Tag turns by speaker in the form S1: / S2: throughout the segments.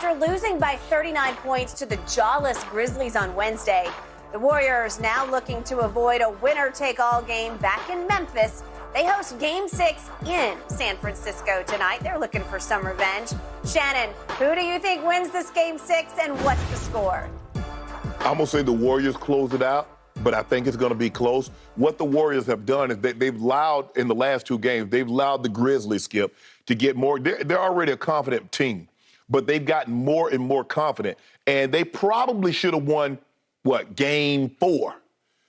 S1: After losing by 39 points to the jawless Grizzlies on Wednesday, the Warriors now looking to avoid a winner-take-all game back in Memphis. They host Game 6 in San Francisco tonight. They're looking for some revenge. Shannon, who do you think wins this Game 6 and what's the score?
S2: I'm going to say the Warriors close it out, but I think it's going to be close. What the Warriors have done is they've allowed, in the last two games, they've allowed the Grizzlies, Skip, to get more. They're already a confident team, but they've gotten more and more confident. And they probably should have won, Game 4.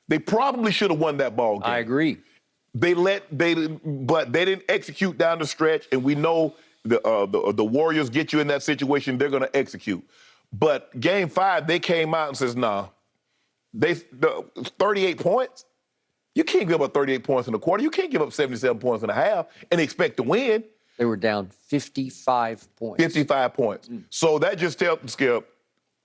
S2: They probably should have won that ball game.
S3: I agree.
S2: But they didn't execute down the stretch, and we know the Warriors get you in that situation, they're going to execute. But Game 5, they came out and says, nah, 38 points? You can't give up 38 points in a quarter. You can't give up 77 points in a half and expect to win.
S3: They were down 55 points.
S2: 55 points. So that just tells Skip,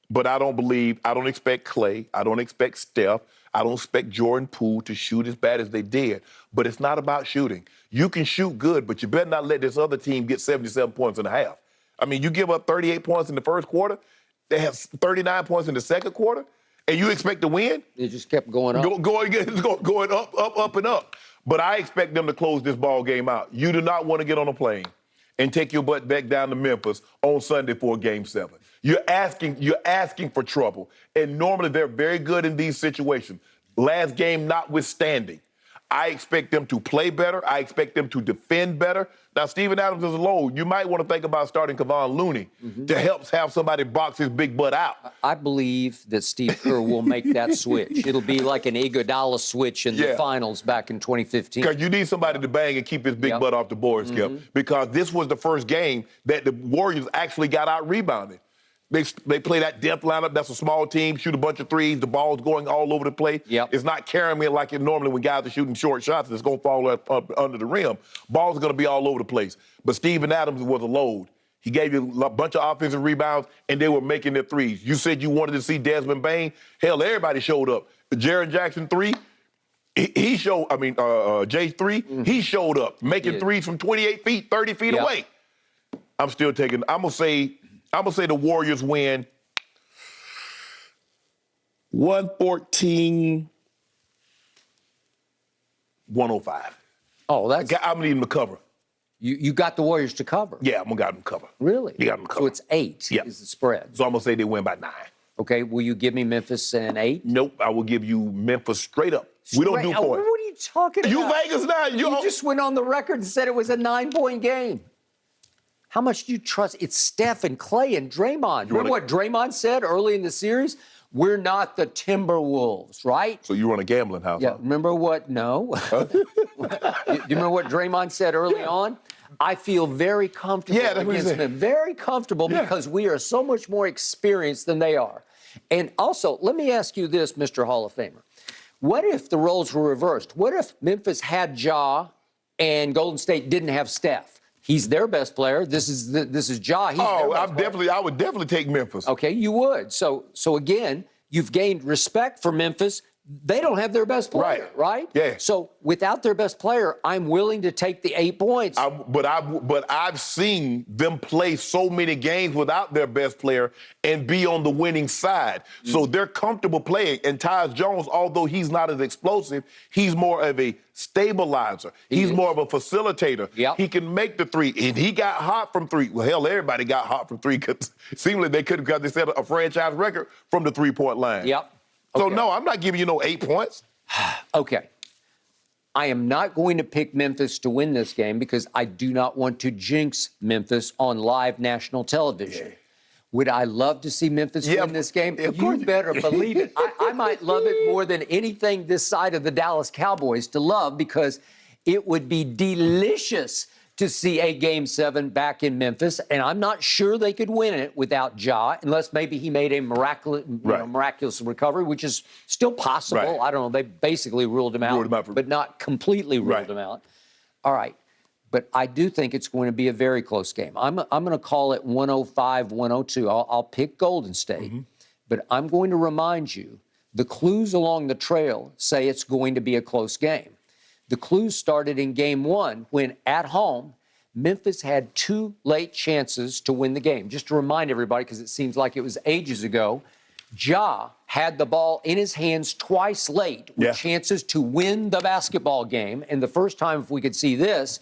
S2: but I don't expect Clay. I don't expect Steph. I don't expect Jordan Poole to shoot as bad as they did. But it's not about shooting. You can shoot good, but you better not let this other team get 77 points in a half. I mean, you give up 38 points in the first quarter. They have 39 points in the second quarter, and you expect to win?
S3: It just kept going up.
S2: Going up, and up. But I expect them to close this ball game out. You do not want to get on a plane and take your butt back down to Memphis on Sunday for Game 7. You're asking for trouble. And normally they're very good in these situations. Last game notwithstanding, I expect them to play better. I expect them to defend better. Now, Steven Adams is low. You might want to think about starting Kevon Looney to help have somebody box his big butt out.
S3: I believe that Steve Kerr will make that switch. It'll be like an Iguodala switch in the finals back in 2015.
S2: Because you need somebody to bang and keep his big butt off the board, Skip. Because this was the first game that the Warriors actually got out-rebounded. They play that depth lineup. That's a small team, shoot a bunch of threes. The ball's going all over the place. It's not carrying it like it normally when guys are shooting short shots. It's going to fall up under the rim. Ball's going to be all over the place. But Steven Adams was a load. He gave you a bunch of offensive rebounds, and they were making their threes. You said you wanted to see Desmond Bane. Hell, everybody showed up. Jaren Jackson 3, he showed, J3, he showed up, making threes from 28 feet, 30 feet away. I'm going to say the Warriors win 114-105.
S3: Oh, that's...
S2: I'm going to need them to cover.
S3: You got the Warriors to cover?
S2: Yeah, I'm going to got them to cover.
S3: Really?
S2: You got them to cover.
S3: So it's 8 is the spread.
S2: So I'm going to say they win by 9.
S3: Okay, will you give me Memphis and 8?
S2: Nope, I will give you Memphis straight up. We don't do points.
S3: What are you talking about?
S2: You Vegas now.
S3: You just went on the record and said it was a 9-point game. How much do you trust? It's Steph and Clay and Draymond. Remember what Draymond said early in the series? We're not the Timberwolves, right?
S2: So you run a gambling house.
S3: Yeah, remember what? No. Do you remember what Draymond said early on? I feel very comfortable against them. Very comfortable because we are so much more experienced than they are. And also, let me ask you this, Mr. Hall of Famer. What if the roles were reversed? What if Memphis had Ja and Golden State didn't have Steph? He's their best player. This is Ja.
S2: I would definitely take Memphis.
S3: Okay, you would. So again, you've gained respect for Memphis. They don't have their best player, right?
S2: Yeah.
S3: So without their best player, I'm willing to take the 8 points.
S2: But I've seen them play so many games without their best player and be on the winning side. So they're comfortable playing. And Tyus Jones, although he's not as explosive, he's more of a stabilizer. He's more of a facilitator. He can make the three. And he got hot from three. Well, hell, everybody got hot from three because seemingly they couldn't, because they set a franchise record from the three-point line. So, no, I'm not giving you no 8 points.
S3: Okay. I am not going to pick Memphis to win this game because I do not want to jinx Memphis on live national television. Would I love to see Memphis win this game? You better believe it. I might love it more than anything this side of the Dallas Cowboys to love because it would be delicious to see a Game 7 back in Memphis, and I'm not sure they could win it without Ja, unless maybe he made a miraculous recovery, which is still possible. I don't know. They basically ruled him out, but not completely ruled him out. All right. But I do think it's going to be a very close game. I'm going to call it 105-102. I'll pick Golden State, but I'm going to remind you, the clues along the trail say it's going to be a close game. The clues started in Game 1 when, at home, Memphis had 2 late chances to win the game. Just to remind everybody, because it seems like it was ages ago, Ja had the ball in his hands twice late with chances to win the basketball game. And the first time, if we could see this,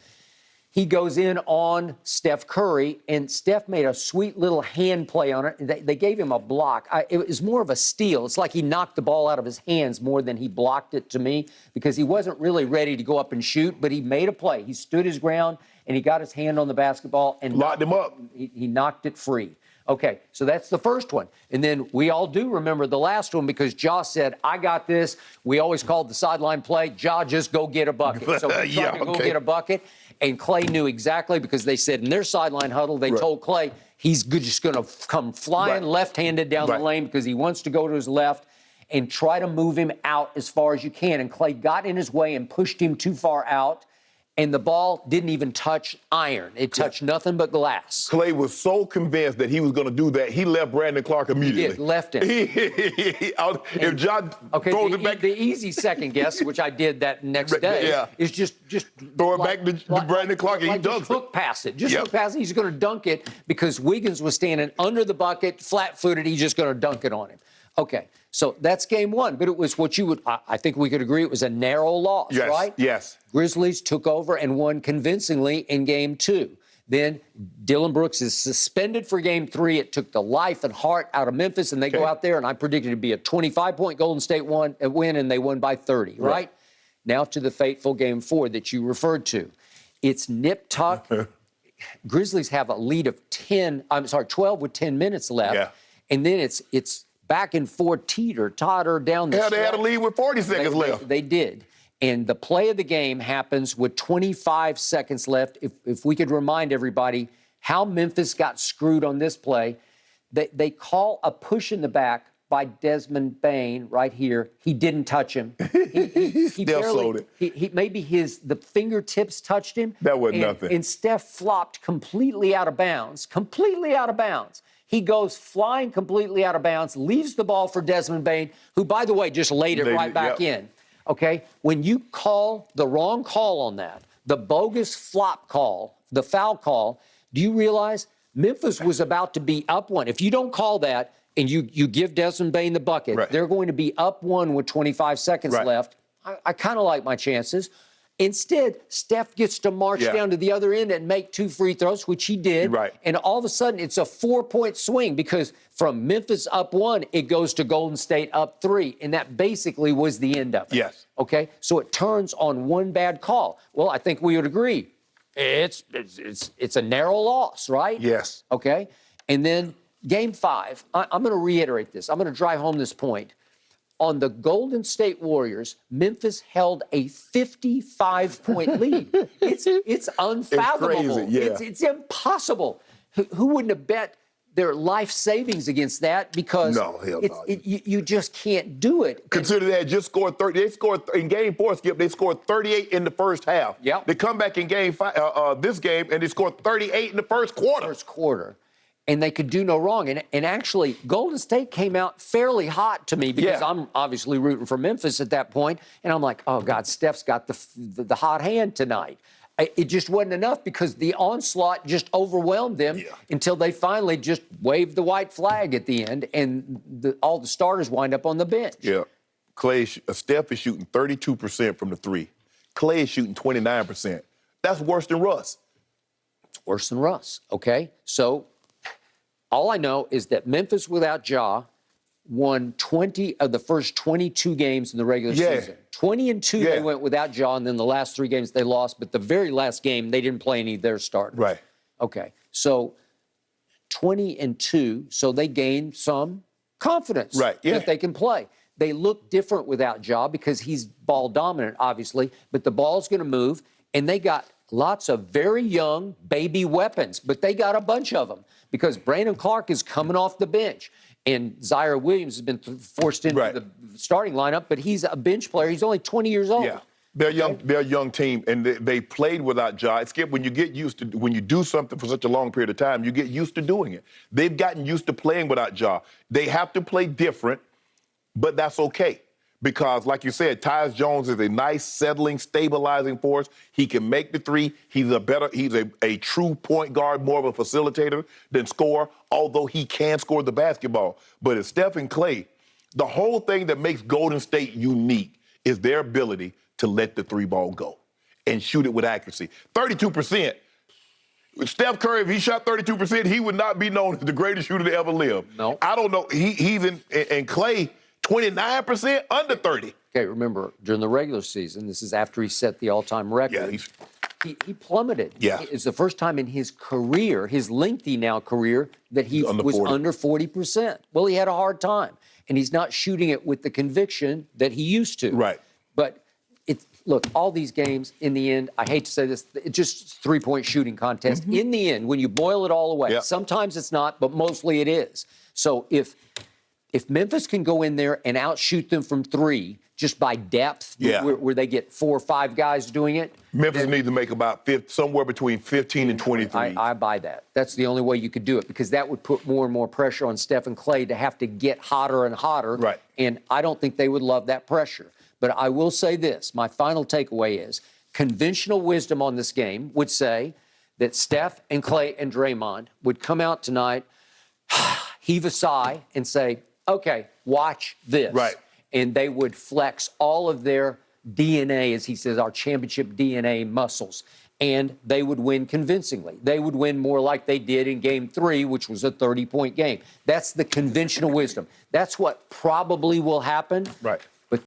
S3: he goes in on Steph Curry, and Steph made a sweet little hand play on it. They gave him a block. It was more of a steal. It's like he knocked the ball out of his hands more than he blocked it to me, because he wasn't really ready to go up and shoot, but he made a play. He stood his ground, and he got his hand on the basketball and
S2: locked him up.
S3: He knocked it free. Okay, so that's the first one. And then we all do remember the last one, because Ja said, I got this. We always called the sideline play, Ja, just go get a bucket. So he tried to go get a bucket, and Clay knew exactly, because they said in their sideline huddle, they told Clay he's just going to come flying left-handed down the lane, because he wants to go to his left and try to move him out as far as you can. And Clay got in his way and pushed him too far out. And the ball didn't even touch iron. It touched nothing but glass.
S2: Clay was so convinced that he was going to do that, he left Brandon Clark immediately.
S3: He did, left him.
S2: If John throws it back...
S3: The easy second guess, which I did that next day, is just
S2: throw it back to Brandon Clark, and he dunks it.
S3: Hook pass it. Just hook pass it. He's going to dunk it, because Wiggins was standing under the bucket, flat-footed. He's just going to dunk it on him. Okay, so that's game one. But it was what you would, I think we could agree, it was a narrow loss, right?
S2: Yes.
S3: Grizzlies took over and won convincingly in game 2. Then Dillon Brooks is suspended for game 3. It took the life and heart out of Memphis, and they go out there, and I predicted it to be a 25-point Golden State win, and they won by 30, right? Now to the fateful game 4 that you referred to. It's nip-tuck. Grizzlies have a lead of 12 with 10 minutes left. And then it's back and forth, totter down the stretch.
S2: They had a lead with 40 seconds left.
S3: They did. And the play of the game happens with 25 seconds left. If we could remind everybody how Memphis got screwed on this play, they call a push in the back by Desmond Bane right here. He didn't touch him. He
S2: still sold it.
S3: Maybe the fingertips touched him.
S2: That wasn't nothing.
S3: And Steph flopped completely out of bounds. He goes flying completely out of bounds, leaves the ball for Desmond Bane, who, by the way, just laid it right back in. Okay? When you call the wrong call on that, the bogus flop call, the foul call, do you realize Memphis was about to be up 1? If you don't call that and you give Desmond Bane the bucket, they're going to be up 1 with 25 seconds left. I kind of like my chances. Instead, Steph gets to march down to the other end and make 2 free throws, which he did. And all of a sudden, it's a 4-point swing, because from Memphis up 1, it goes to Golden State up 3. And that basically was the end of it. Okay? So it turns on one bad call. Well, I think we would agree. It's a narrow loss, right?
S2: Yes.
S3: Okay? And then game 5, I'm going to reiterate this. I'm going to drive home this point. On the Golden State Warriors, Memphis held a 55-point lead. It's unfathomable.
S2: It's crazy,
S3: it's impossible. Who wouldn't have bet their life savings against that? Because you just can't do it.
S2: Consider they had just scored 30. They scored in game 4, Skip. They scored 38 in the first half. They come back in game 5, this game, and they scored 38 in the first quarter. And they could do no wrong. And actually, Golden State came out fairly hot to me, because I'm obviously rooting for Memphis at that point. And I'm like, oh, God, Steph's got the hot hand tonight. It just wasn't enough, because the onslaught just overwhelmed them until they finally just waved the white flag at the end, and all the starters wind up on the bench. Steph is shooting 32% from the 3. Clay is shooting 29%. That's worse than Russ.
S3: It's worse than Russ, okay? So all I know is that Memphis without Ja won 20 of the first 22 games in the regular season. 20-2 they went without Ja, and then the last 3 games they lost. But the very last game, they didn't play any of their starters. Okay, so 20-2, so they gained some confidence that they can play. They look different without Ja, because he's ball dominant, obviously, but the ball's going to move, and they got lots of very young baby weapons, but they got a bunch of them, because Brandon Clark is coming off the bench, and Zaire Williams has been forced into the starting lineup, but he's a bench player. He's only 20 years old.
S2: They're young. They're a young team, and they played without Ja. Skip, when you get used to, when you do something for such a long period of time, you get used to doing it. They've gotten used to playing without Ja. They have to play different, but that's okay, because, like you said, Tyus Jones is a nice, settling, stabilizing force. He can make the three. He's a true point guard, more of a facilitator than scorer, although he can score the basketball. But it's Steph and Klay. The whole thing that makes Golden State unique is their ability to let the three ball go and shoot it with accuracy. 32%. Steph Curry, if he shot 32%, he would not be known as the greatest shooter to ever live.
S3: No.
S2: I don't know. He's in Klay, 29%, under 30.
S3: Okay, remember, during the regular season, this is after he set the all-time record.
S2: Yeah,
S3: he plummeted.
S2: Yeah.
S3: It's the first time in his career, his lengthy now career, that he was under 40%. Well, he had a hard time, and he's not shooting it with the conviction that he used to.
S2: Right.
S3: But look, all these games, in the end, I hate to say this, it's just three-point shooting contest. Mm-hmm. In the end, when you boil it all away, sometimes it's not, but mostly it is. So if Memphis can go in there and outshoot them from three just by depth, where they get 4 or 5 guys doing it.
S2: Memphis needs to make about somewhere between 15 and 23.
S3: I buy that. That's the only way you could do it, because that would put more and more pressure on Steph and Klay to have to get hotter and hotter.
S2: Right.
S3: And I don't think they would love that pressure. But I will say this, my final takeaway is conventional wisdom on this game would say that Steph and Klay and Draymond would come out tonight, heave a sigh, and say, okay, watch this.
S2: Right.
S3: And they would flex all of their DNA, as he says, our championship DNA muscles, and they would win convincingly. They would win more like they did in Game 3, which was a 30-point game. That's the conventional wisdom. That's what probably will happen.
S2: Right.